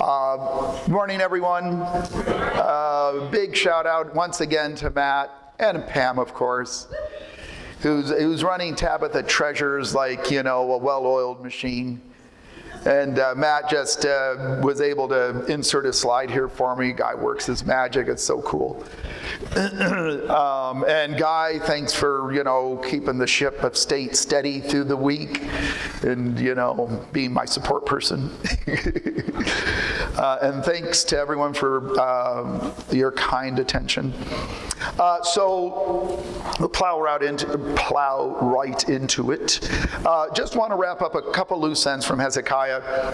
Good morning, everyone. Big shout out once again to Matt and Pam, of course, who's running Tabitha Treasures like, a well-oiled machine. And Matt just was able to insert a slide here for me. Guy works his magic. It's so cool. And Guy, thanks for, keeping the ship of state steady through the week and, being my support person. And thanks to everyone for your kind attention. So we'll plow right into it. Just want to wrap up a couple loose ends from Hezekiah.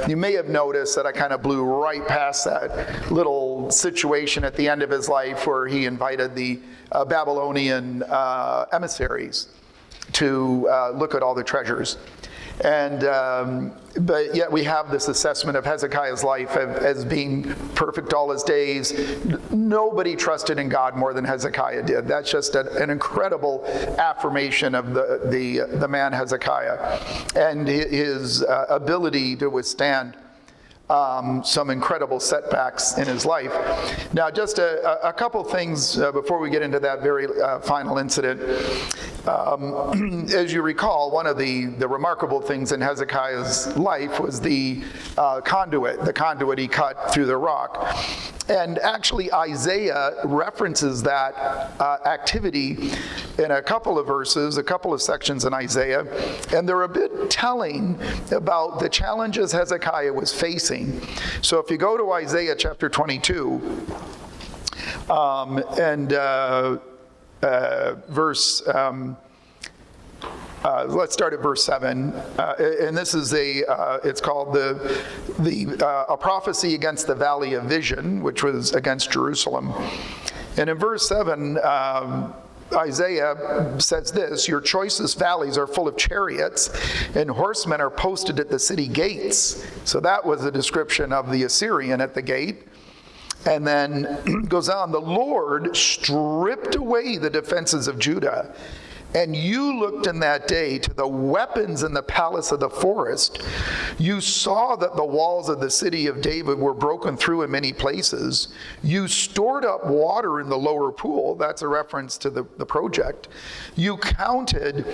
You may have noticed that I kind of blew right past that little situation at the end of his life where he invited the Babylonian emissaries to look at all the treasures. And but yet we have this assessment of Hezekiah's life as being perfect all his days. Nobody trusted in God more than Hezekiah did. That's just an incredible affirmation of the man Hezekiah and his ability to withstand some incredible setbacks in his life. Now, just a couple things before we get into that very final incident. As you recall, one of the remarkable things in Hezekiah's life was the conduit he cut through the rock. And actually, Isaiah references that activity in a couple of verses, a couple of sections in Isaiah, and they're a bit telling about the challenges Hezekiah was facing. So if you go to Isaiah chapter 22, let's start at verse 7, and this is it's called a prophecy against the valley of vision, which was against Jerusalem. And in verse 7, Isaiah says this: "Your choicest valleys are full of chariots, and horsemen are posted at the city gates." So that was a description of the Assyrian at the gate. And then goes on, "The Lord stripped away the defenses of Judah, and you looked in that day to the weapons in the palace of the forest. You saw that the walls of the city of David were broken through in many places. You stored up water in the lower pool." That's a reference to the project. "You counted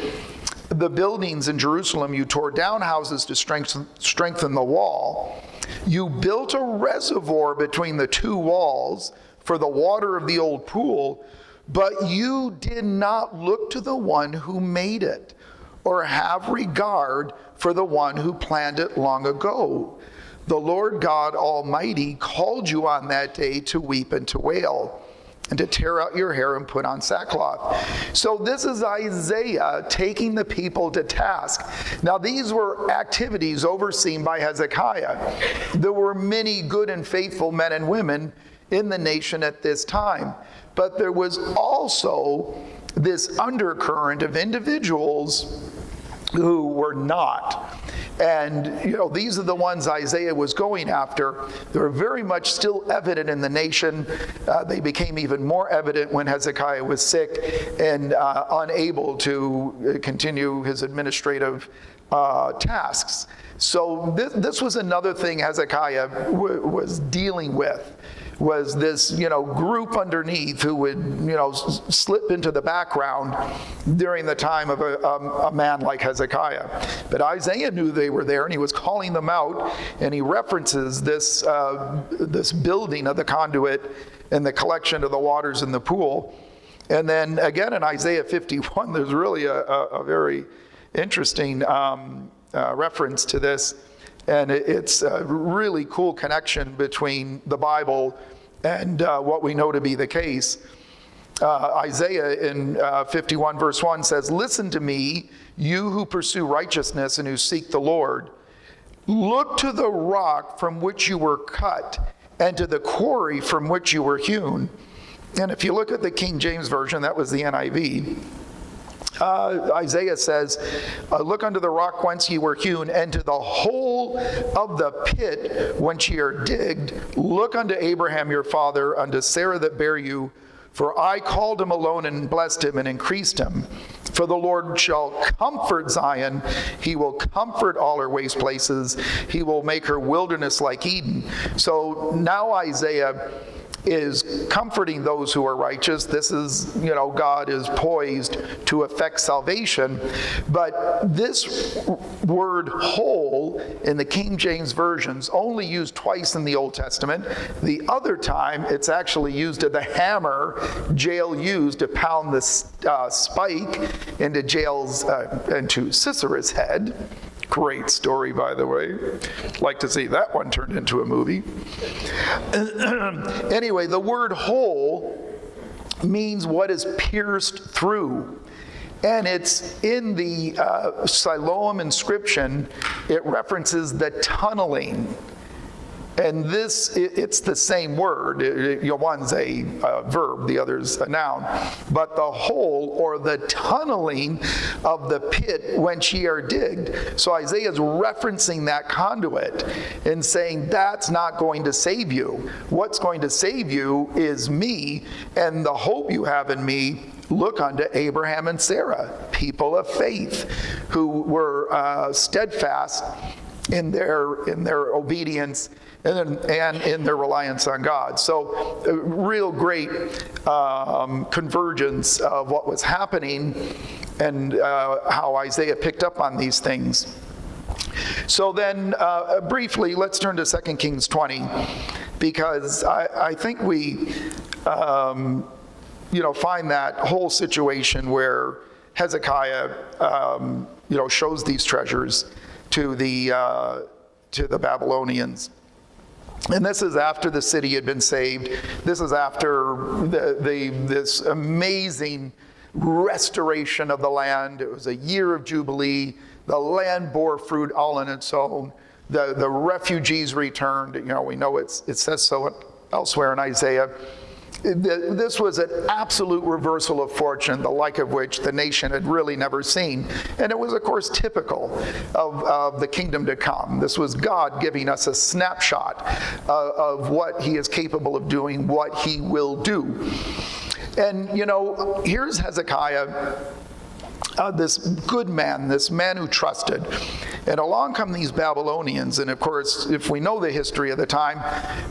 the buildings in Jerusalem. You tore down houses to strengthen the wall. You built a reservoir between the two walls for the water of the old pool, but you did not look to the one who made it, or have regard for the one who planned it long ago. The Lord God Almighty called you on that day to weep and to wail, and to tear out your hair and put on sackcloth." So this is Isaiah taking the people to task. Now, these were activities overseen by Hezekiah. There were many good and faithful men and women in the nation at this time. But there was also this undercurrent of individuals who were not. And, these are the ones Isaiah was going after. They're very much still evident in the nation. They became even more evident when Hezekiah was sick and unable to continue his administrative tasks. So this was another thing Hezekiah was dealing with. Was this, group underneath who would, slip into the background during the time of a man like Hezekiah. But Isaiah knew they were there, and he was calling them out, and he references this building of the conduit and the collection of the waters in the pool. And then again in Isaiah 51, there's really a very interesting reference to this. And it's a really cool connection between the Bible and what we know to be the case. Isaiah in 51 verse 1 says, "Listen to me, you who pursue righteousness and who seek the Lord. Look to the rock from which you were cut, and to the quarry from which you were hewn." And if you look at the King James Version, that was the NIV. Isaiah says, "Look unto the rock whence ye were hewn, and to the hole of the pit whence ye are digged. Look unto Abraham your father, unto Sarah that bare you, For I called him alone and blessed him and increased him. For the Lord shall comfort Zion. He will comfort all her waste places. He will make her wilderness like Eden. So now Isaiah is comforting those who are righteous. This is, God is poised to effect salvation. But this word whole in the King James versions only used twice in the Old Testament. The other time it's actually used as the hammer Jael used to pound the spike into Sisera's head. Great story, by the way. Like to see that one turned into a movie. Anyway, the word whole means what is pierced through. And it's in the Siloam inscription, it references the tunneling. And it's the same word. One's a verb, the other's a noun. But the hole or the tunneling of the pit whence ye are digged. So Isaiah is referencing that conduit and saying that's not going to save you. What's going to save you is me, and the hope you have in me. Look unto Abraham and Sarah, people of faith, who were steadfast in their obedience and in their reliance on God. So a real great convergence of what was happening and how Isaiah picked up on these things. So then briefly, let's turn to 2 Kings 20, because I think we find that whole situation where Hezekiah shows these treasures to the Babylonians. And this is after the city had been saved. This is after this amazing restoration of the land. It was a year of Jubilee. The land bore fruit all on its own. The refugees returned. We know it says so elsewhere in Isaiah. This was an absolute reversal of fortune, the like of which the nation had really never seen. And it was, of course, typical of the kingdom to come. This was God giving us a snapshot of what he is capable of doing, what he will do. And, here's Hezekiah, this good man, this man who trusted. And along come these Babylonians, and of course, if we know the history of the time,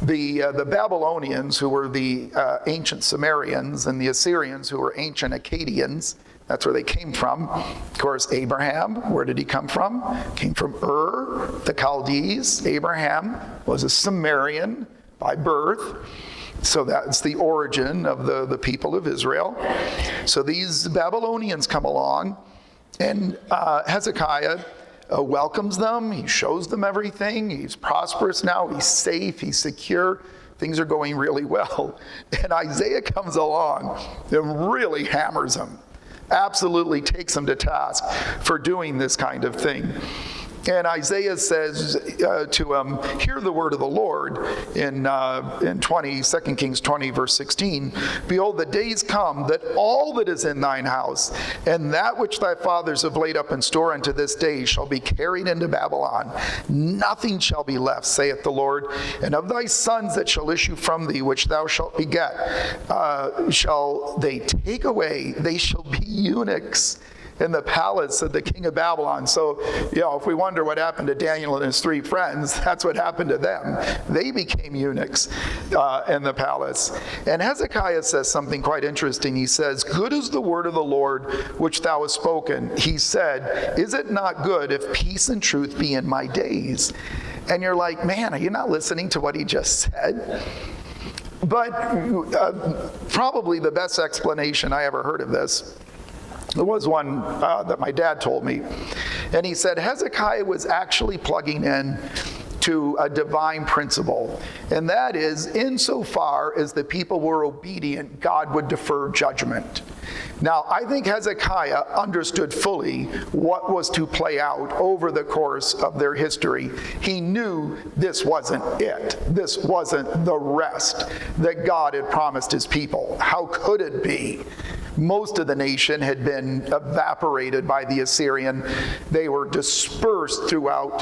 the Babylonians, who were the ancient Sumerians, and the Assyrians, who were ancient Akkadians, that's where they came from. Of course, Abraham, where did he come from? Came from Ur, the Chaldees. Abraham was a Sumerian by birth. So that's the origin of the people of Israel. So these Babylonians come along, and Hezekiah welcomes them. He shows them everything. He's prosperous now. He's safe. He's secure. Things are going really well. And Isaiah comes along and really hammers him. Absolutely takes him to task for doing this kind of thing. And Isaiah says to him, hear the word of the Lord in 2 Kings 20, verse 16. Behold, the days come that all that is in thine house, and that which thy fathers have laid up in store unto this day, shall be carried into Babylon. Nothing shall be left, saith the Lord. And of thy sons that shall issue from thee, which thou shalt beget, shall they take away, they shall be eunuchs in the palace of the king of Babylon. So, if we wonder what happened to Daniel and his three friends, that's what happened to them. They became eunuchs in the palace. And Hezekiah says something quite interesting. He says, good is the word of the Lord which thou hast spoken. He said, is it not good if peace and truth be in my days? And you're like, man, are you not listening to what he just said? But probably the best explanation I ever heard of this, there was one that my dad told me, and he said Hezekiah was actually plugging in to a divine principle, and that is, insofar as the people were obedient, God would defer judgment. Now, I think Hezekiah understood fully what was to play out over the course of their history. He knew this wasn't it. This wasn't the rest that God had promised his people. How could it be? Most of the nation had been evaporated by the Assyrian. They were dispersed throughout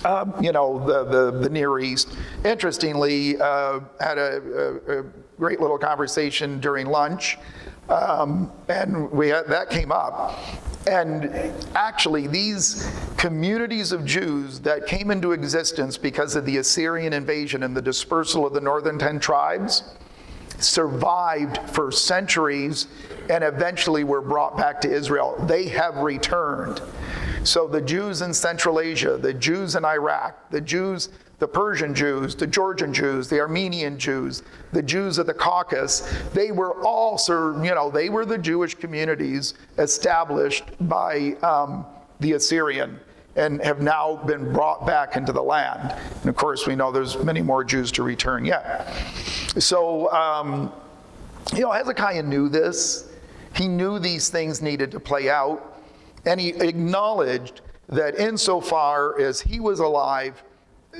the Near East, interestingly, had a great little conversation during lunch, and that came up. And actually, these communities of Jews that came into existence because of the Assyrian invasion and the dispersal of the northern 10 tribes survived for centuries and eventually were brought back to Israel. They have returned. So the Jews in Central Asia, the Jews in Iraq, the Persian Jews, the Georgian Jews, the Armenian Jews, the Jews of the Caucasus, they were all, they were the Jewish communities established by the Assyrian and have now been brought back into the land. And of course, we know there's many more Jews to return yet. So, Hezekiah knew this. He knew these things needed to play out. And he acknowledged that insofar as he was alive,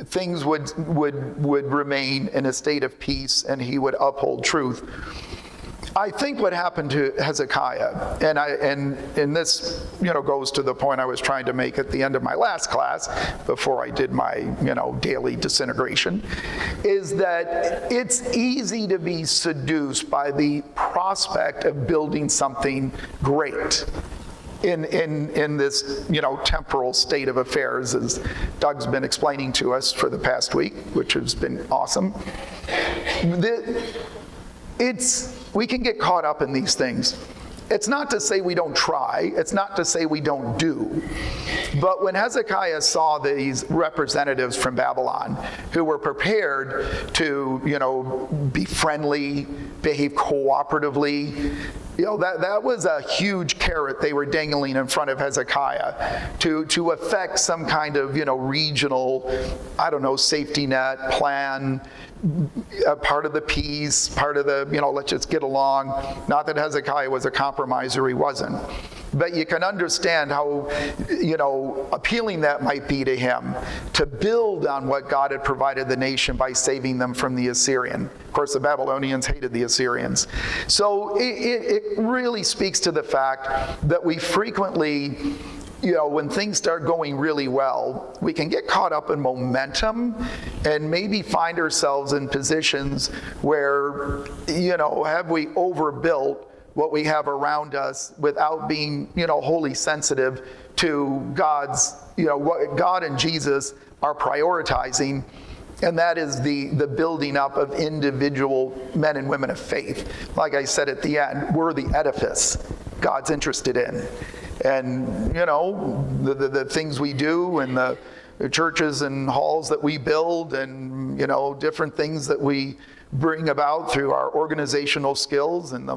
things would remain in a state of peace and he would uphold truth. I think what happened to Hezekiah, and this goes to the point I was trying to make at the end of my last class before I did my daily disintegration, is that it's easy to be seduced by the prospect of building something great in this temporal state of affairs, as Doug's been explaining to us for the past week, which has been awesome. We can get caught up in these things. It's not to say we don't try, it's not to say we don't do. But when Hezekiah saw these representatives from Babylon who were prepared to be friendly, behave cooperatively, that was a huge carrot they were dangling in front of Hezekiah to affect some kind of regional, safety net plan, part of the peace, part of the, let's just get along. Not that Hezekiah was a compromiser, he wasn't. But you can understand how, appealing that might be to him to build on what God had provided the nation by saving them from the Assyrian. Of course, the Babylonians hated the Assyrians. So it really speaks to the fact that we frequently, when things start going really well, we can get caught up in momentum and maybe find ourselves in positions where, have we overbuilt what we have around us without being, wholly sensitive to God's, what God and Jesus are prioritizing, and that is the building up of individual men and women of faith. Like I said at the end, we're the edifice God's interested in. And, the things we do and the churches and halls that we build and, different things that we bring about through our organizational skills and the,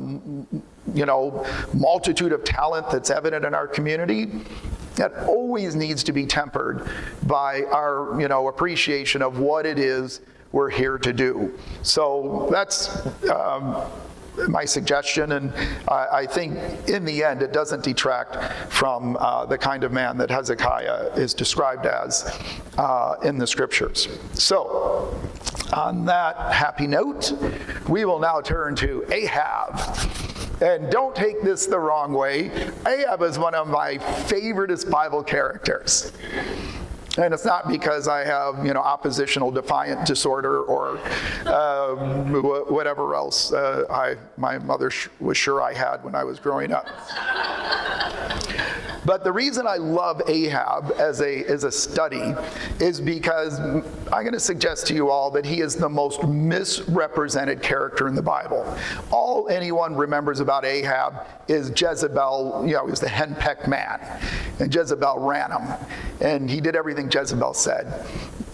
multitude of talent that's evident in our community, that always needs to be tempered by our, appreciation of what it is we're here to do. So that's my suggestion, and I think in the end it doesn't detract from the kind of man that Hezekiah is described as in the scriptures. So on that happy note, we will now turn to Ahab. And don't take this the wrong way, Ahab is one of my favoriteest Bible characters. And it's not because I have, oppositional defiant disorder or whatever else my mother was sure I had when I was growing up. But the reason I love Ahab as a study is because I'm going to suggest to you all that he is the most misrepresented character in the Bible. All anyone remembers about Ahab is Jezebel, he was the henpecked man, and Jezebel ran him, and he did everything Jezebel said.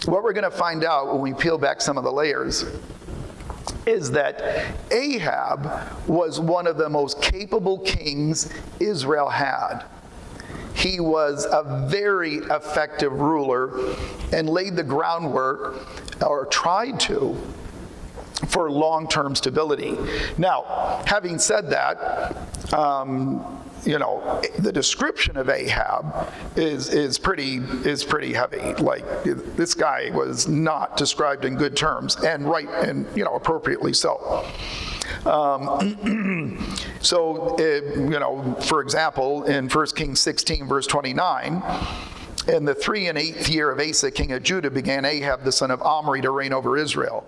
What we're going to find out when we peel back some of the layers is that Ahab was one of the most capable kings Israel had. He was a very effective ruler and laid the groundwork, or tried to, for long-term stability. Now, having said that, the description of Ahab is pretty heavy. Like, this guy was not described in good terms, and appropriately so. So, for example, in 1 Kings 16, verse 29, In the 3 and 8th year of Asa, king of Judah, began Ahab the son of Omri to reign over Israel.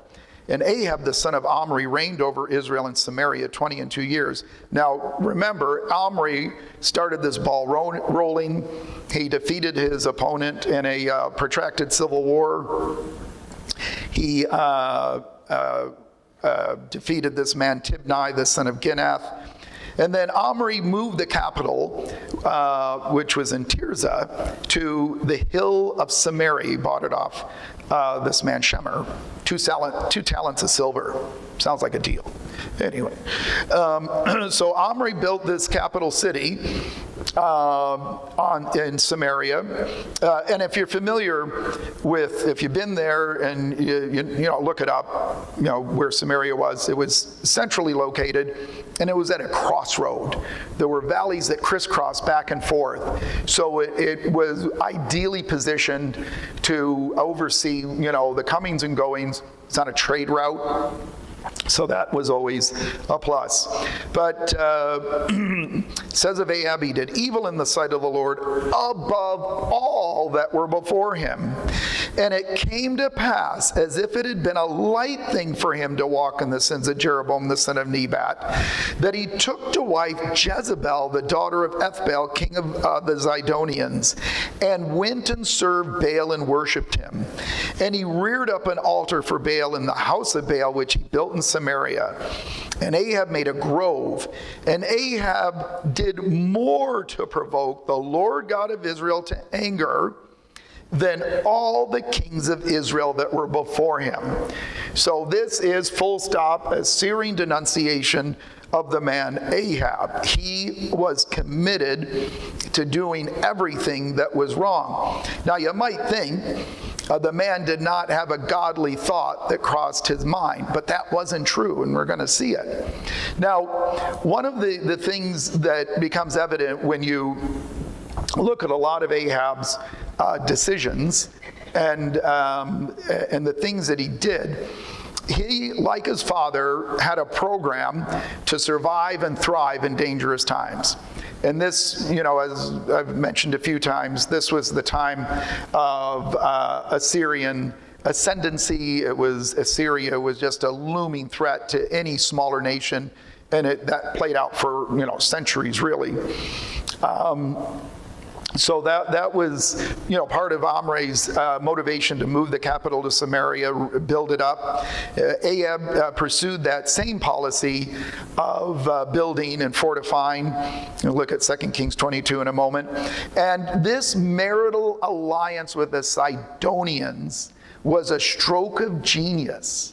And Ahab the son of Omri reigned over Israel and Samaria 20 and 2 years. Now remember, Omri started this ball rolling. He defeated his opponent in a protracted civil war. He defeated this man Tibni, the son of Ginath. And then Omri moved the capital, which was in Tirzah, to the hill of Samaria. He bought it off this man Shemer. 2 talents of silver. Sounds like a deal. Anyway, so Omri built this capital city in Samaria, and if you're familiar with, if you've been there and you know, look it up, you know where Samaria was. It was centrally located, and it was at a crossroad. There were valleys that crisscrossed back and forth, so it was ideally positioned to oversee, you know, the comings and goings. It's on a trade route. So that was always a plus. But it says of Ahab, he did evil in the sight of the Lord above all that were before him. And it came to pass, as if it had been a light thing for him to walk in the sins of Jeroboam the son of Nebat, that he took to wife Jezebel, the daughter of Ethbaal, king of the Zidonians, and went and served Baal and worshipped him. And he reared up an altar for Baal in the house of Baal, which he built in Samaria. And Ahab made a grove. And Ahab did more to provoke the Lord God of Israel to anger than all the kings of Israel that were before him. So this is, full stop, a searing denunciation of the man Ahab. He was committed to doing everything that was wrong. Now you might think the man did not have a godly thought that crossed his mind, but that wasn't true, and we're going to see it. Now, one of the things that becomes evident when you look at a lot of Ahab's decisions and the things that he did, he, like his father, had a program to survive and thrive in dangerous times. And this, you know, as I've mentioned a few times, this was the time of Assyrian ascendancy. It was, Assyria was just a looming threat to any smaller nation, and that played out for, you know, centuries, really. So that was, you know, part of Omri's motivation to move the capital to Samaria, build it up. Ahab pursued that same policy of building and fortifying. We'll look at 2 Kings 22 in a moment. And this marital alliance with the Sidonians was a stroke of genius,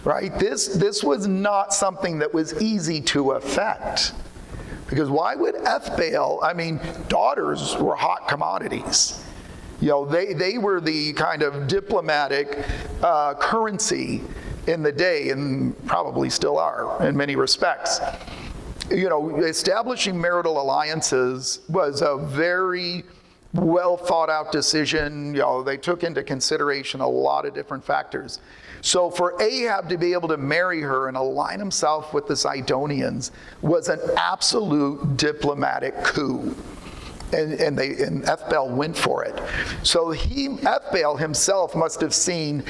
right? This was not something that was easy to effect. Because why would Ethbaal, I mean, daughters were hot commodities. You know, they were the kind of diplomatic currency in the day, and probably still are in many respects. You know, establishing marital alliances was a very well thought out decision. You know, they took into consideration a lot of different factors. So for Ahab to be able to marry her and align himself with the Sidonians was an absolute diplomatic coup. And Ethbaal went for it. So Ethbaal himself must have seen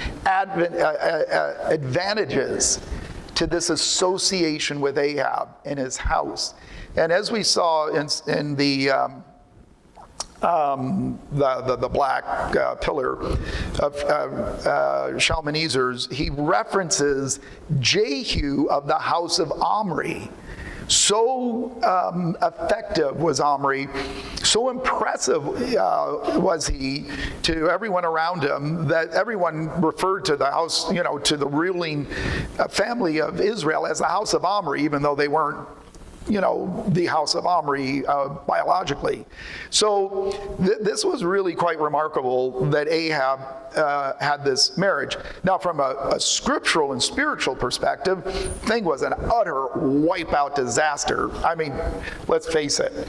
advantages to this association with Ahab in his house. And as we saw in the black pillar of Shalmaneser's, he references Jehu of the house of Omri. So effective was Omri, so impressive was he to everyone around him that everyone referred to the house, you know, to the ruling family of Israel as the house of Omri, even though they weren't, you know, the house of Omri biologically. So this was really quite remarkable that Ahab had this marriage. Now, from a scriptural and spiritual perspective, the thing was an utter wipeout disaster. I mean, let's face it.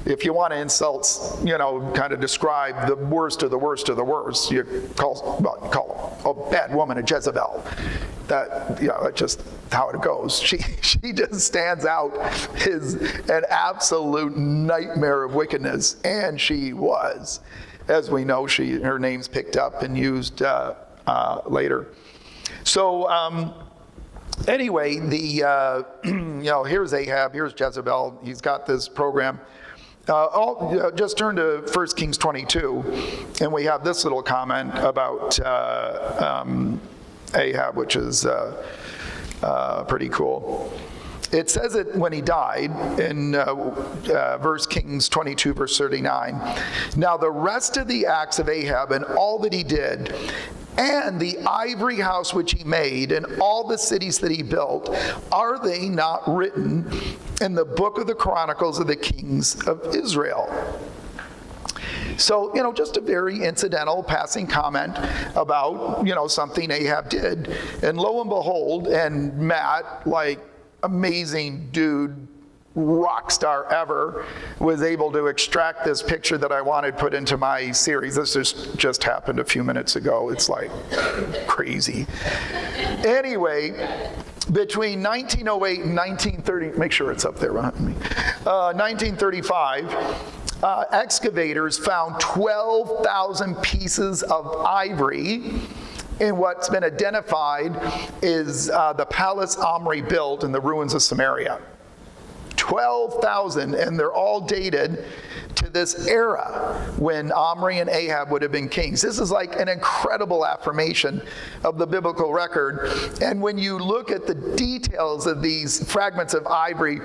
If you want to insult, you know, kind of describe the worst of the worst of the worst, you call a bad woman a Jezebel. That, you know, that's just how it goes. She just stands out as an absolute nightmare of wickedness, and she was. as we know, her name's picked up and used later. So anyway, here's Ahab, here's Jezebel. He's got this program. Just turn to 1 Kings 22, and we have this little comment about Ahab, which is pretty cool. It says it when he died in 1 Kings 22, verse 39. Now the rest of the acts of Ahab and all that he did, and the ivory house which he made, and all the cities that he built, are they not written in the book of the Chronicles of the Kings of Israel? So, just a very incidental passing comment about, something Ahab did. And lo and behold, and Matt, like amazing dude, rock star ever, was able to extract this picture that I wanted put into my series. This just happened a few minutes ago. It's like crazy. Anyway, between 1908 and 1930, make sure it's up there behind me, 1935, excavators found 12,000 pieces of ivory in what's been identified is the palace Omri built in the ruins of Samaria. 12,000, and they're all dated to this era when Omri and Ahab would have been kings. This is like an incredible affirmation of the biblical record. And when you look at the details of these fragments of ivory,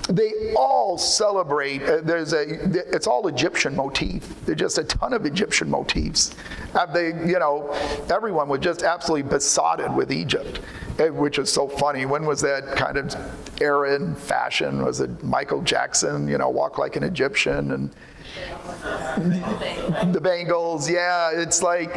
they all celebrate. It's all Egyptian motif. There's just a ton of Egyptian motifs. Everyone was just absolutely besotted with Egypt, which is so funny. When was that kind of era in fashion? Was it Michael Jackson, Walk Like an Egyptian, and the Bengals? Yeah, it's like,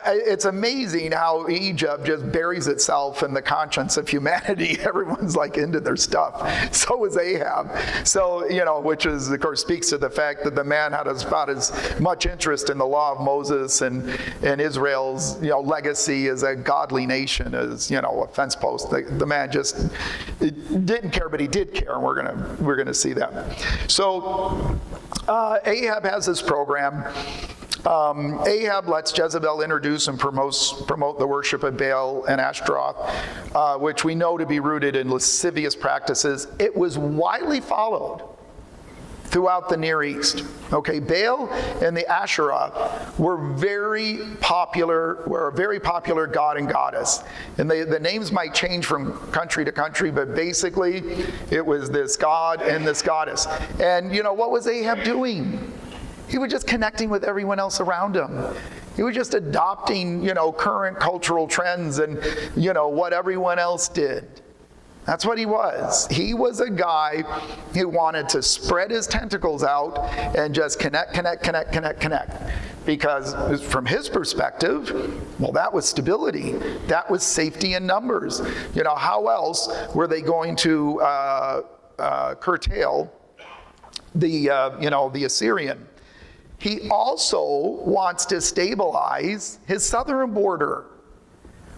it's amazing how Egypt just buries itself in the conscience of humanity. Everyone's like into their stuff. So was Ahab. So, which is, of course, speaks to the fact that the man had about as much interest in the law of Moses and Israel's, legacy as a godly nation as, a fence post. The man just didn't care, but he did care, and we're gonna see that. So Ahab has this program. Ahab lets Jezebel introduce and promote the worship of Baal and Ashtaroth, which we know to be rooted in lascivious practices. It was widely followed throughout the Near East. Okay, Baal and the Asherah were a very popular god and goddess. And the names might change from country to country, but basically it was this god and this goddess. And what was Ahab doing? He was just connecting with everyone else around him. He was just adopting, current cultural trends and, what everyone else did. That's what he was. He was a guy who wanted to spread his tentacles out and just connect. Because from his perspective, well, that was stability. That was safety in numbers. How else were they going to curtail the Assyrian? He also wants to stabilize his southern border.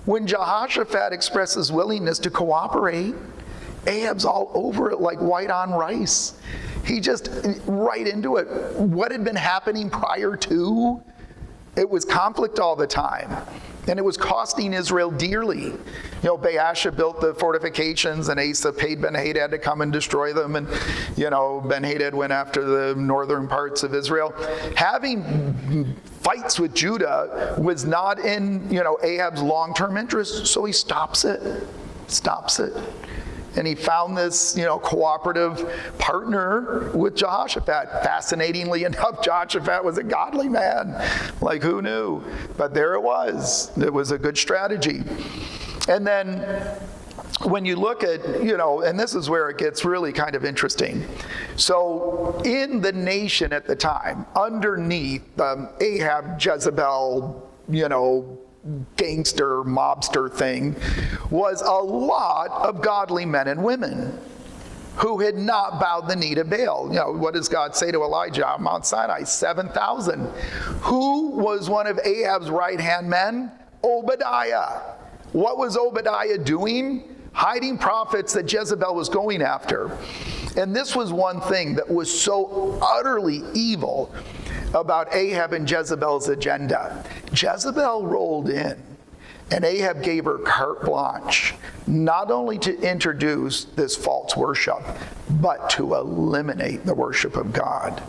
When Jehoshaphat expresses willingness to cooperate, Ahab's all over it like white on rice. He just right into it. What had been happening prior to? It was conflict all the time. And it was costing Israel dearly. Baasha built the fortifications, and Asa paid Ben-Hadad to come and destroy them. And, Ben-Hadad went after the northern parts of Israel. Having fights with Judah was not in, Ahab's long-term interest, so he stops it. And he found this, cooperative partner with Jehoshaphat. Fascinatingly enough, Jehoshaphat was a godly man. Like, who knew? But there it was. It was a good strategy. And then when you look at, and this is where it gets really kind of interesting. So in the nation at the time, underneath Ahab, Jezebel, gangster, mobster thing, was a lot of godly men and women who had not bowed the knee to Baal. What does God say to Elijah on Mount Sinai? 7,000. Who was one of Ahab's right-hand men? Obadiah. What was Obadiah doing? Hiding prophets that Jezebel was going after. And this was one thing that was so utterly evil. about Ahab and Jezebel's agenda. Jezebel rolled in, and Ahab gave her carte blanche, not only to introduce this false worship, but to eliminate the worship of God.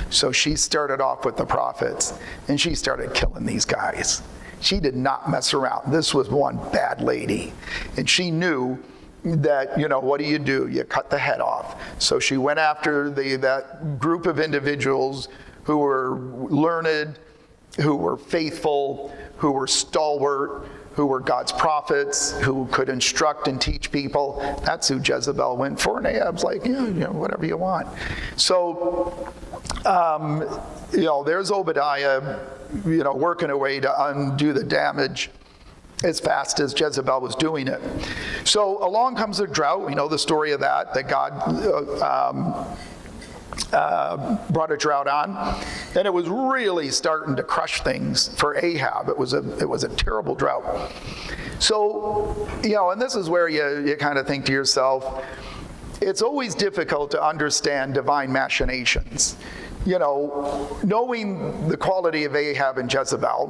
So she started off with the prophets, and she started killing these guys. She did not mess around. This was one bad lady. And she knew that, what do? You cut the head off. So she went after that group of individuals who were learned, who were faithful, who were stalwart, who were God's prophets, who could instruct and teach people. That's who Jezebel went for. And Ahab's like, whatever you want. So, there's Obadiah, working away to undo the damage as fast as Jezebel was doing it. So along comes a drought. We know the story of that God brought a drought on, and it was really starting to crush things for Ahab. It was a terrible drought. So, and this is where you kind of think to yourself, it's always difficult to understand divine machinations. Knowing the quality of Ahab and Jezebel,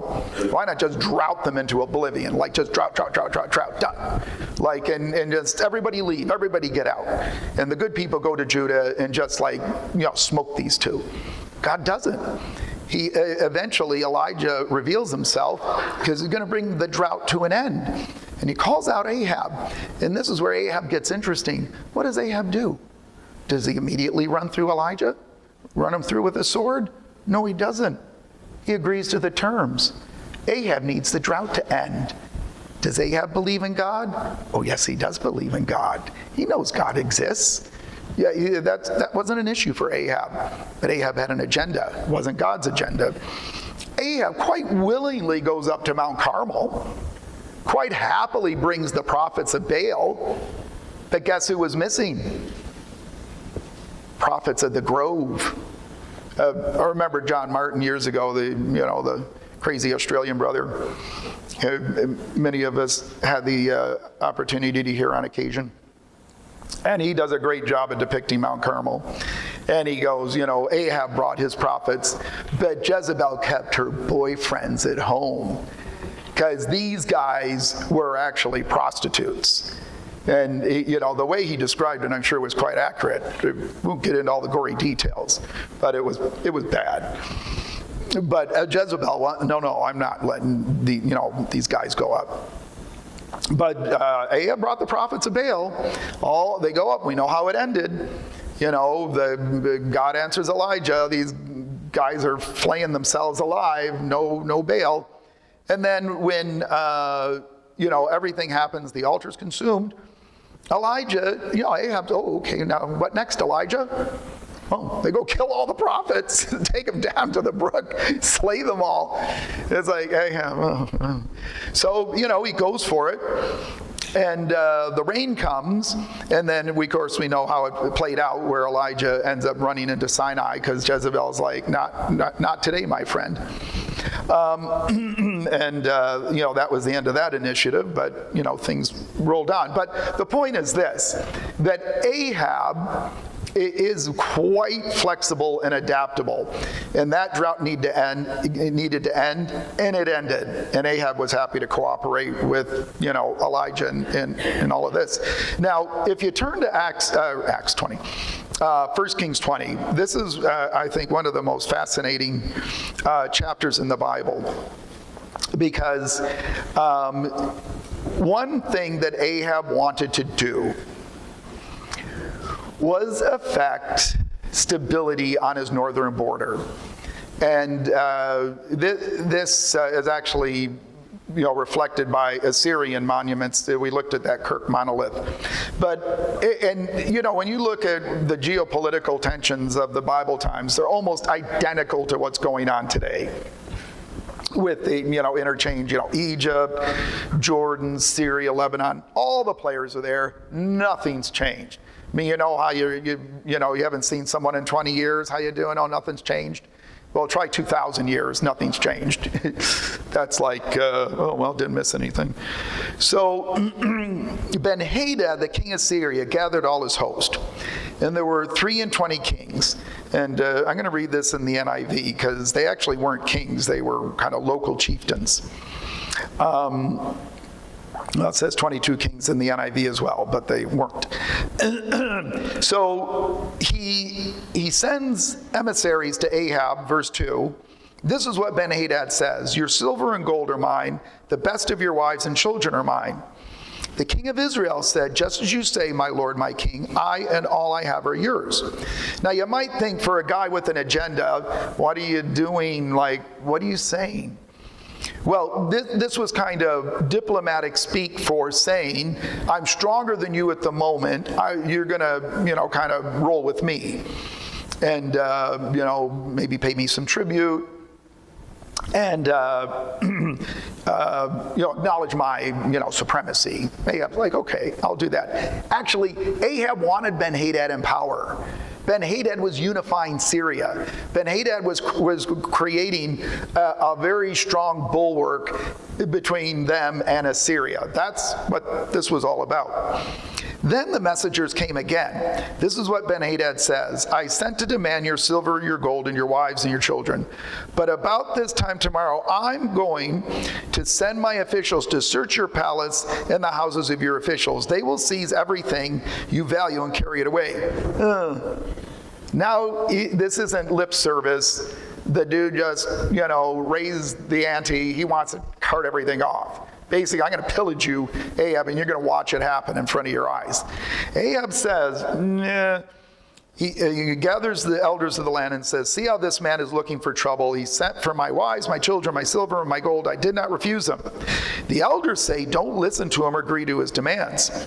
why not just drought them into oblivion? Like just drought, done. Like, and just everybody leave, everybody get out. And the good people go to Judah and just smoke these two. God doesn't. Eventually Elijah reveals himself because he's going to bring the drought to an end. And he calls out Ahab. And this is where Ahab gets interesting. What does Ahab do? Does he immediately run through Elijah? Run him through with a sword? No, he doesn't. He agrees to the terms. Ahab needs the drought to end. Does Ahab believe in God? Oh, yes, he does believe in God. He knows God exists. Yeah, that wasn't an issue for Ahab. But Ahab had an agenda. It wasn't God's agenda. Ahab quite willingly goes up to Mount Carmel, quite happily brings the prophets of Baal. But guess who was missing? Prophets of the Grove. I remember John Martin years ago, the crazy Australian brother. Many of us had the opportunity to hear on occasion. And he does a great job of depicting Mount Carmel. And he goes, Ahab brought his prophets, but Jezebel kept her boyfriends at home. Because these guys were actually prostitutes. And the way he described it, I'm sure, was quite accurate. We won't get into all the gory details, but it was bad. But Jezebel, no, I'm not letting these guys go up. But Ahab brought the prophets of Baal. They go up. We know how it ended. God answers Elijah. These guys are flaying themselves alive. No Baal. And then when everything happens, the altar's consumed. Elijah, Ahab, okay, now what next, Elijah? Oh, they go kill all the prophets, take them down to the brook, slay them all. It's like, Ahab, So, he goes for it. And the rain comes, and then we know how it played out, where Elijah ends up running into Sinai because Jezebel's like, not today, my friend. That was the end of that initiative, but things rolled on. But the point is this, that Ahab is quite flexible and adaptable, and that drought needed to end, and it ended. And Ahab was happy to cooperate with Elijah and all of this. Now, if you turn to Acts 20, 1 Kings 20, this is I think one of the most fascinating chapters in the Bible, because one thing that Ahab wanted to do was affect stability on his northern border. And this is actually reflected by Assyrian monuments. We looked at that Kirk monolith. But, when you look at the geopolitical tensions of the Bible times, they're almost identical to what's going on today. With the, interchange, Egypt, Jordan, Syria, Lebanon, all the players are there. Nothing's changed. I mean, how you haven't seen someone in 20 years. How you doing? Oh, nothing's changed. Well, try 2,000 years. Nothing's changed. That's like, didn't miss anything. So Ben-Hadad, the king of Syria, gathered all his host. And there were 23 kings. And I'm going to read this in the NIV because they actually weren't kings. They were kind of local chieftains. Well, it says 22 kings in the NIV as well, but they weren't. So he sends emissaries to Ahab, verse 2. This is what Ben-Hadad says: your silver and gold are mine, the best of your wives and children are mine. The king of Israel said, just as you say, my lord, my king, I and all I have are yours. Now you might think, for a guy with an agenda, what are you doing? Like, what are you saying? Well, this was kind of diplomatic speak for saying, I'm stronger than you at the moment. You're going to, kind of roll with me. And, maybe pay me some tribute. And, acknowledge my, supremacy. Ahab's like, okay, I'll do that. Actually, Ahab wanted Ben-Hadad in power. Ben-Hadad was unifying Syria. Ben-Hadad was creating a very strong bulwark between them and Assyria. That's what this was all about. Then the messengers came again. This is what Ben-Hadad says: I sent to demand your silver, your gold, and your wives and your children. But about this time tomorrow, I'm going to send my officials to search your palace and the houses of your officials. They will seize everything you value and carry it away. Now, this isn't lip service. The dude just, raised the ante. He wants to cart everything off. Basically, I'm going to pillage you, Ahab, and you're going to watch it happen in front of your eyes. Ahab says, nah. He gathers the elders of the land and says, see how this man is looking for trouble. He sent for my wives, my children, my silver, and my gold. I did not refuse him. The elders say, don't listen to him or agree to his demands.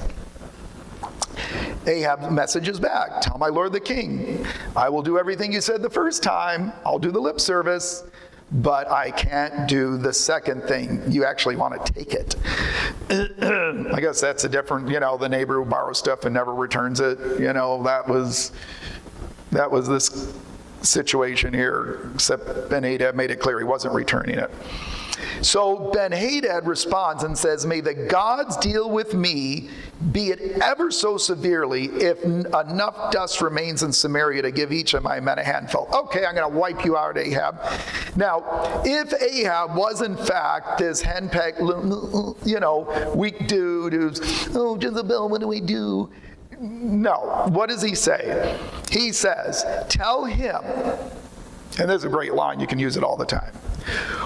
Ahab messages back, tell my lord the king, I will do everything you said the first time. I'll do the lip service. But I can't do the second thing. You actually want to take it. I guess that's a different, the neighbor who borrows stuff and never returns it. That was this situation here, except Ben-Hadad made it clear he wasn't returning it. So Ben-Hadad responds and says, may the gods deal with me, be it ever so severely, if enough dust remains in Samaria to give each of my men a handful. Okay, I'm going to wipe you out, Ahab. Now, if Ahab was in fact this henpecked, weak dude who's, oh, Jezebel, what do we do? No. What does he say? He says, tell him, and there's a great line, you can use it all the time.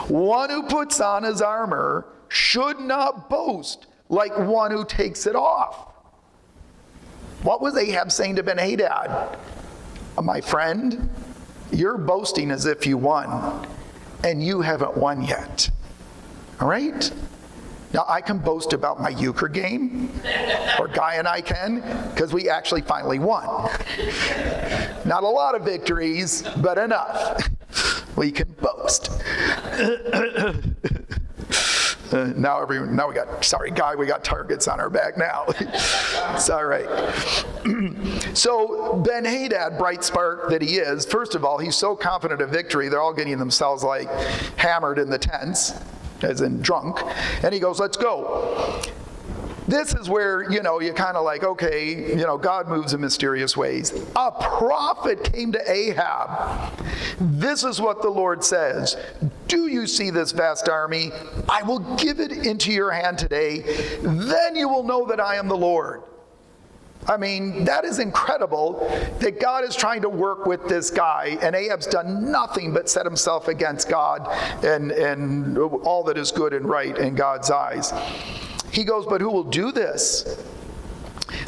One who puts on his armor should not boast like one who takes it off. What was Ahab saying to Ben-Hadad? My friend, you're boasting as if you won, and you haven't won yet. All right? Now, I can boast about my euchre game, or Guy and I can, because we actually finally won. Not a lot of victories, but enough. We can boast. Now we got, sorry, Guy, we got targets on our back now. It's all right. So Ben-Hadad, bright spark that he is, first of all, he's so confident of victory, they're all getting themselves like hammered in the tents, as in drunk, and he goes, let's go. This is where, you kind of like, okay, God moves in mysterious ways. A prophet came to Ahab. This is what the Lord says. Do you see this vast army? I will give it into your hand today. Then you will know that I am the Lord. I mean, that is incredible that God is trying to work with this guy, and Ahab's done nothing but set himself against God and all that is good and right in God's eyes. He goes, but who will do this?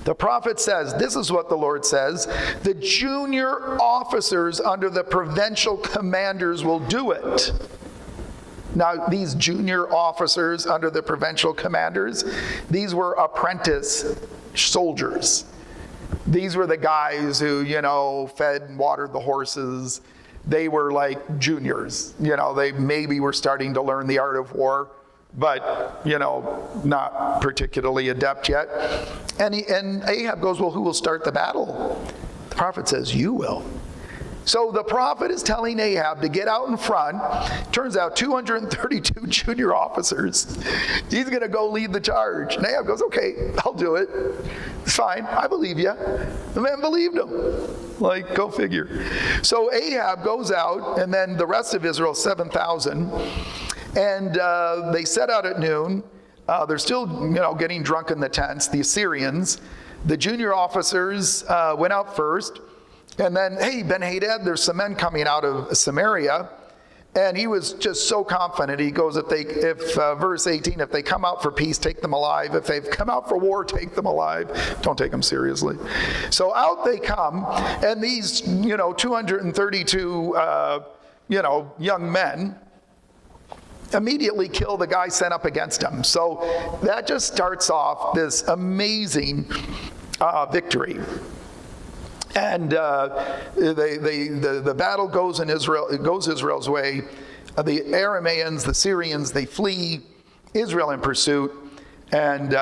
The prophet says, this is what the Lord says, the junior officers under the provincial commanders will do it. Now, these junior officers under the provincial commanders, these were apprentice soldiers. These were the guys who, fed and watered the horses. They were like juniors. They maybe were starting to learn the art of war, but, not particularly adept yet. And Ahab goes, well, who will start the battle? The prophet says, you will. So the prophet is telling Ahab to get out in front. Turns out 232 junior officers. He's going to go lead the charge. And Ahab goes, okay, I'll do it. It's fine. I believe you. The man believed him. Like, go figure. So Ahab goes out, and then the rest of Israel, 7,000. And they set out at noon. They're still, getting drunk in the tents, the Assyrians. The junior officers went out first. And then, hey, Ben-Hadad, there's some men coming out of Samaria. And he was just so confident. He goes, verse 18, if they come out for peace, take them alive. If they've come out for war, take them alive. Don't take them seriously. So out they come, and these, 232, young men immediately kill the guy sent up against them. So that just starts off this amazing victory. And the battle goes in Israel. It goes Israel's way. The Arameans, the Syrians, they flee. Israel in pursuit. And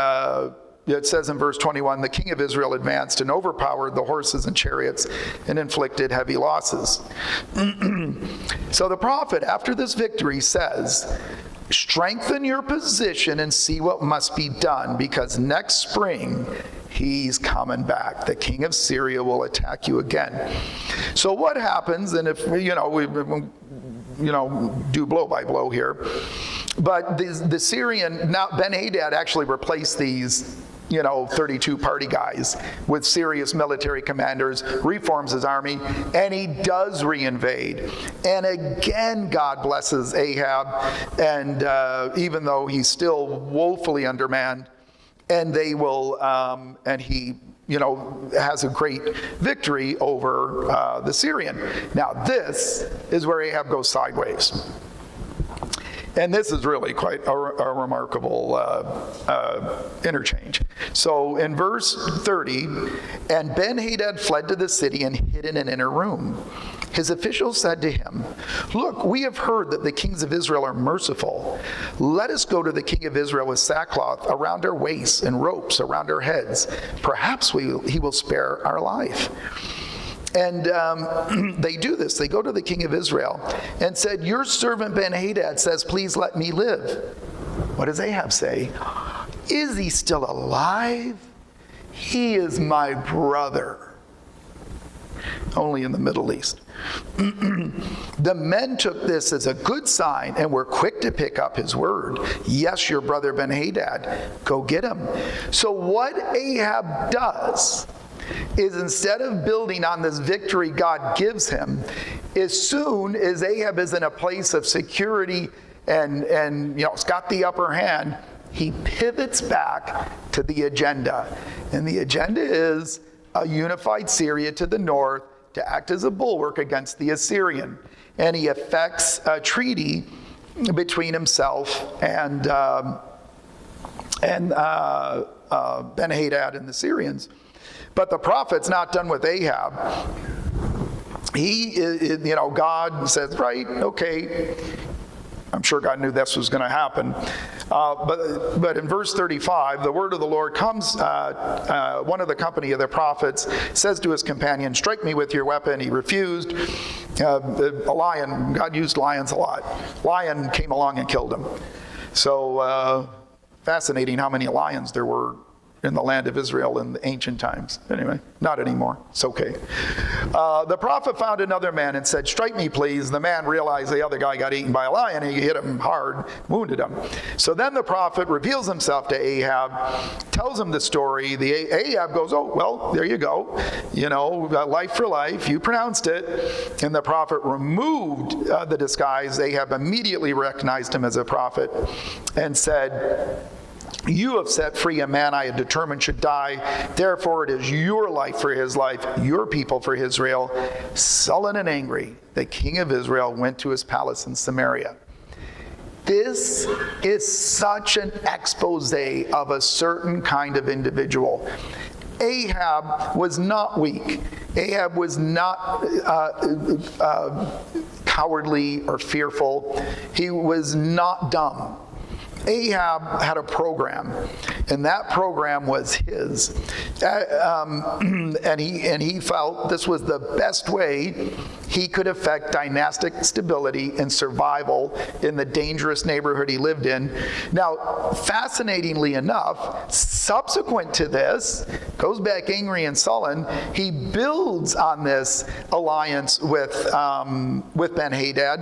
it says in verse 21, the king of Israel advanced and overpowered the horses and chariots and inflicted heavy losses. So the prophet, after this victory, says, strengthen your position and see what must be done, because next spring he's coming back. The king of Syria will attack you again. So what happens, and if, we do blow by blow here, but the Syrian, now Ben-Hadad actually replaced these 32 party guys with serious military commanders, reforms his army, and he does reinvade. And again, God blesses Ahab, and even though he's still woefully undermanned, and they will, and he, has a great victory over the Syrian. Now, this is where Ahab goes sideways. And this is really quite a remarkable interchange. So in verse 30, and Ben-Hadad fled to the city and hid in an inner room. His officials said to him, look, we have heard that the kings of Israel are merciful. Let us go to the king of Israel with sackcloth around our waists and ropes around our heads. Perhaps he will spare our life. And they do this. They go to the king of Israel and said, your servant Ben-Hadad says, please let me live. What does Ahab say? Is he still alive? He is my brother. Only in the Middle East. The men took this as a good sign and were quick to pick up his word. Yes, your brother Ben-Hadad, go get him. So what Ahab does is, instead of building on this victory God gives him, as soon as Ahab is in a place of security and it's got the upper hand, he pivots back to the agenda. And the agenda is a unified Syria to the north to act as a bulwark against the Assyrian. And he effects a treaty between himself and Ben-Hadad and the Syrians. But the prophet's not done with Ahab. God says, right, okay. I'm sure God knew this was going to happen. But in verse 35, the word of the Lord comes, one of the company of the prophets says to his companion, strike me with your weapon. He refused. A lion, God used lions a lot. Lion came along and killed him. So fascinating how many lions there were in the land of Israel in the ancient times. Anyway, not anymore. It's okay. The prophet found another man and said, strike me, please. The man realized the other guy got eaten by a lion. He hit him hard, wounded him. So then the prophet reveals himself to Ahab, tells him the story. Ahab goes, oh, well, there you go. Life for life. You pronounced it. And the prophet removed the disguise. Ahab immediately recognized him as a prophet and said, you have set free a man I had determined should die. Therefore, it is your life for his life, your people for Israel. Sullen and angry, the king of Israel went to his palace in Samaria. This is such an expose of a certain kind of individual. Ahab was not weak. Ahab was not cowardly or fearful. He was not dumb. Ahab had a program. And that program was his. And he felt this was the best way he could affect dynastic stability and survival in the dangerous neighborhood he lived in. Now, fascinatingly enough, subsequent to this, goes back angry and sullen, he builds on this alliance with Ben-Hadad,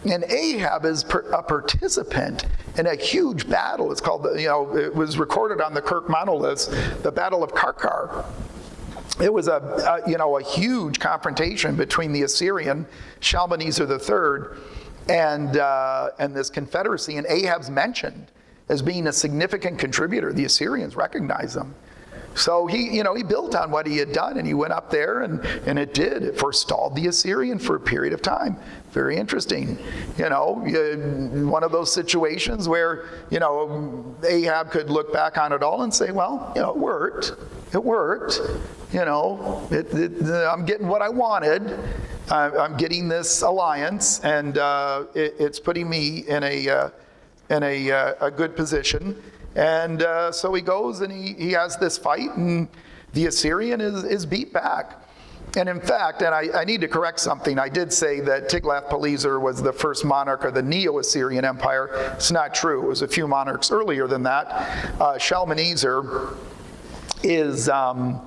and Ahab is a participant in a huge battle. It's called, it was recorded on the Kirk monoliths, the Battle of Karkar. It was a huge confrontation between the Assyrian Shalmaneser III and this confederacy, and Ahab's mentioned as being a significant contributor. The Assyrians recognize him. So he built on what he had done, and he went up there, and it forestalled the Assyrian for a period of time. Very interesting. One of those situations where, Ahab could look back on it all and say, well, it worked. It worked. I'm getting what I wanted. I'm getting this alliance, and it's putting me in a good position. And so he goes and he has this fight, and the Assyrian is beat back. And in fact, and I need to correct something, I did say that Tiglath-Pileser was the first monarch of the Neo-Assyrian Empire. It's not true. It was a few monarchs earlier than that. Shalmaneser is the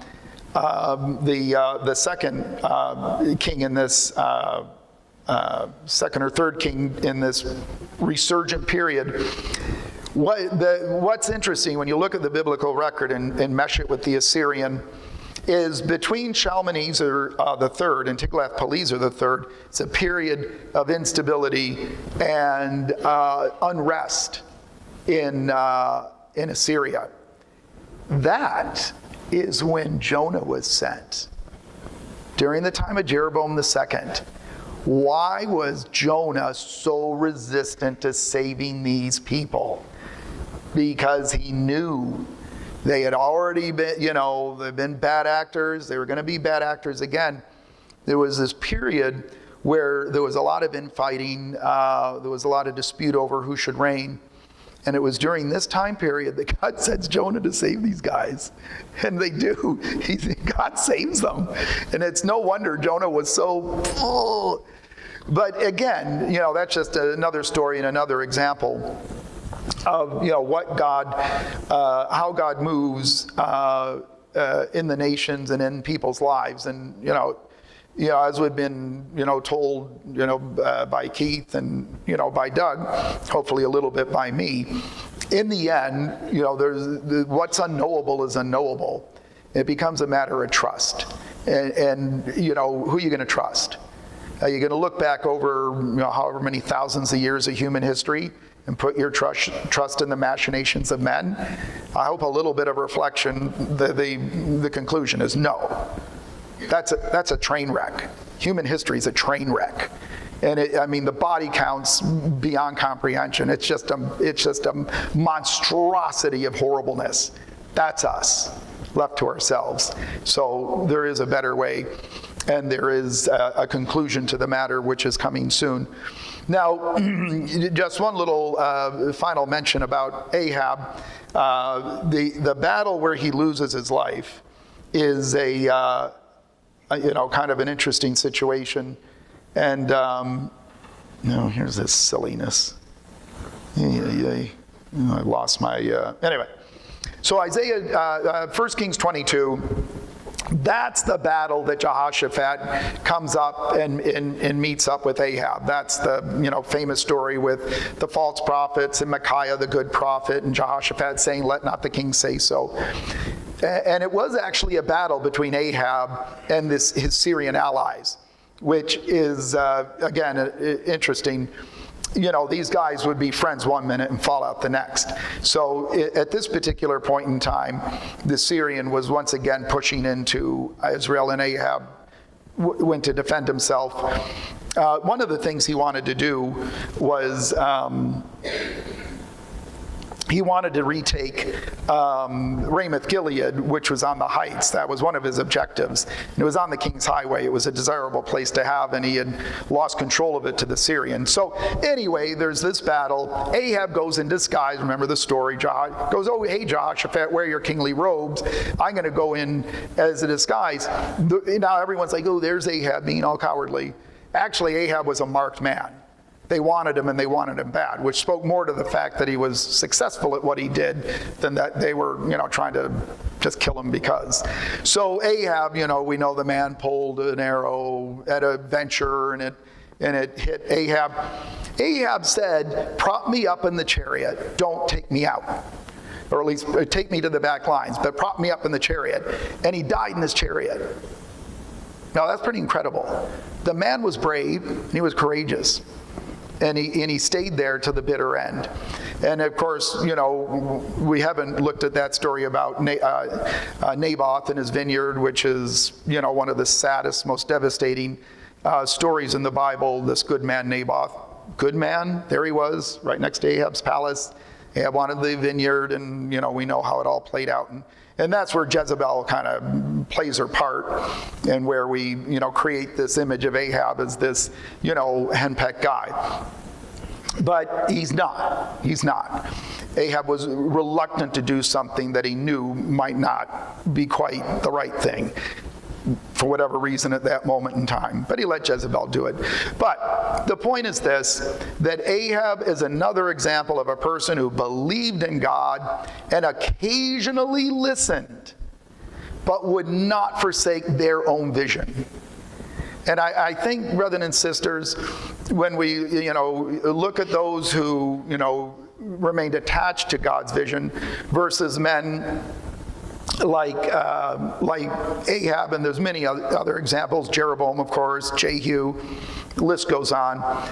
second king in this, second or third king in this resurgent period. What's interesting when you look at the biblical record and mesh it with the Assyrian is between Shalmaneser III and Tiglath-Pileser III, it's a period of instability and unrest in Assyria. That is when Jonah was sent. During the time of Jeroboam II. Why was Jonah so resistant to saving these people? Because he knew they had already been, they've been bad actors. They were going to be bad actors again. There was this period where there was a lot of infighting. There was a lot of dispute over who should reign. And it was during this time period that God sends Jonah to save these guys. And they do. God saves them. And it's no wonder Jonah was so, But again, that's just another story and another example of what God, how God moves in the nations and in people's lives, and as we've been told by Keith and by Doug, hopefully a little bit by me. In the end, there's what's unknowable is unknowable. It becomes a matter of trust, and who are you going to trust? Are you going to look back over however many thousands of years of human history and put your trust in the machinations of men? I hope a little bit of reflection, the conclusion is no. That's a train wreck. Human history is a train wreck. And the body counts beyond comprehension. It's just a monstrosity of horribleness. That's us, left to ourselves. So there is a better way, and there is a conclusion to the matter which is coming soon. Now, just one little final mention about Ahab. The battle where he loses his life is a kind of an interesting situation. And here's this silliness. I lost my, anyway. So Isaiah, 1 Kings 22, that's the battle that Jehoshaphat comes up and meets up with Ahab. That's the famous story with the false prophets and Micaiah the good prophet and Jehoshaphat saying, "Let not the king say so." And it was actually a battle between Ahab and his Syrian allies, which is, again, interesting. These guys would be friends one minute and fall out the next. So at this particular point in time, the Syrian was once again pushing into Israel, and Ahab went to defend himself. One of the things he wanted to do was he wanted to retake Ramoth Gilead, which was on the heights. That was one of his objectives. And it was on the King's Highway. It was a desirable place to have, and he had lost control of it to the Syrians. So anyway, there's this battle. Ahab goes in disguise. Remember the story. Goes, oh, hey, Jehoshaphat, wear your kingly robes. I'm going to go in as a disguise. Now everyone's like, oh, there's Ahab being all cowardly. Actually, Ahab was a marked man. They wanted him, and they wanted him bad, which spoke more to the fact that he was successful at what he did than that they were, trying to just kill him because. So Ahab, we know the man pulled an arrow at a venture, and it hit Ahab. Ahab said, "Prop me up in the chariot. Don't take me out. Or at least take me to the back lines, but prop me up in the chariot." And he died in his chariot. Now that's pretty incredible. The man was brave, and he was courageous. And he stayed there to the bitter end. And of course, we haven't looked at that story about Naboth and his vineyard, which is, one of the saddest, most devastating stories in the Bible. This good man Naboth, good man, there he was, right next to Ahab's palace. Ahab wanted the vineyard, and we know how it all played out. And that's where Jezebel kind of plays her part, and where we, create this image of Ahab as this, henpecked guy. But he's not. He's not. Ahab was reluctant to do something that he knew might not be quite the right thing, for whatever reason at that moment in time. But he let Jezebel do it. But the point is this, that Ahab is another example of a person who believed in God and occasionally listened, but would not forsake their own vision. And I think, brothers and sisters, when we look at those who remained attached to God's vision versus men like Ahab, and there's many other examples, Jeroboam, of course, Jehu, the list goes on,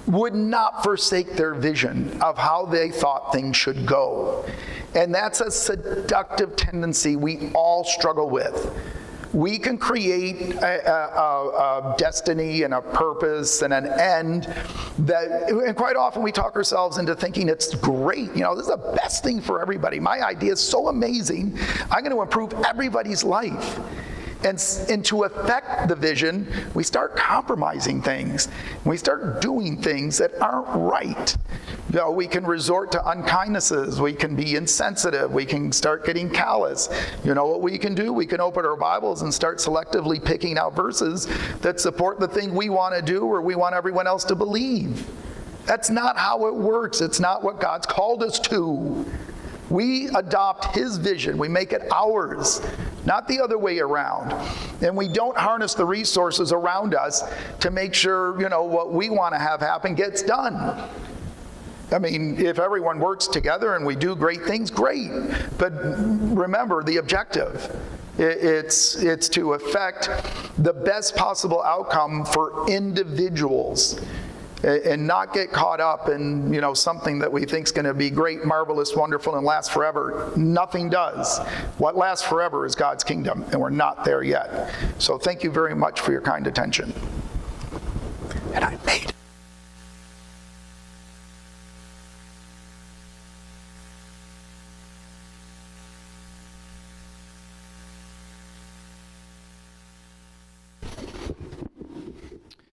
would not forsake their vision of how they thought things should go. And that's a seductive tendency we all struggle with. We can create a destiny and a purpose and an end and quite often we talk ourselves into thinking it's great. This is the best thing for everybody. My idea is so amazing. I'm going to improve everybody's life. And to affect the vision, we start compromising things. We start doing things that aren't right. We can resort to unkindnesses. We can be insensitive. We can start getting callous. What we can do? We can open our Bibles and start selectively picking out verses that support the thing we want to do or we want everyone else to believe. That's not how it works. It's not what God's called us to. We adopt His vision. We make it ours, not the other way around. And we don't harness the resources around us to make sure, what we want to have happen gets done. I mean, if everyone works together and we do great things, great. But remember the objective. It's to affect the best possible outcome for individuals. And not get caught up in, something that we think is going to be great, marvelous, wonderful, and last forever. Nothing does. What lasts forever is God's kingdom, and we're not there yet. So thank you very much for your kind attention.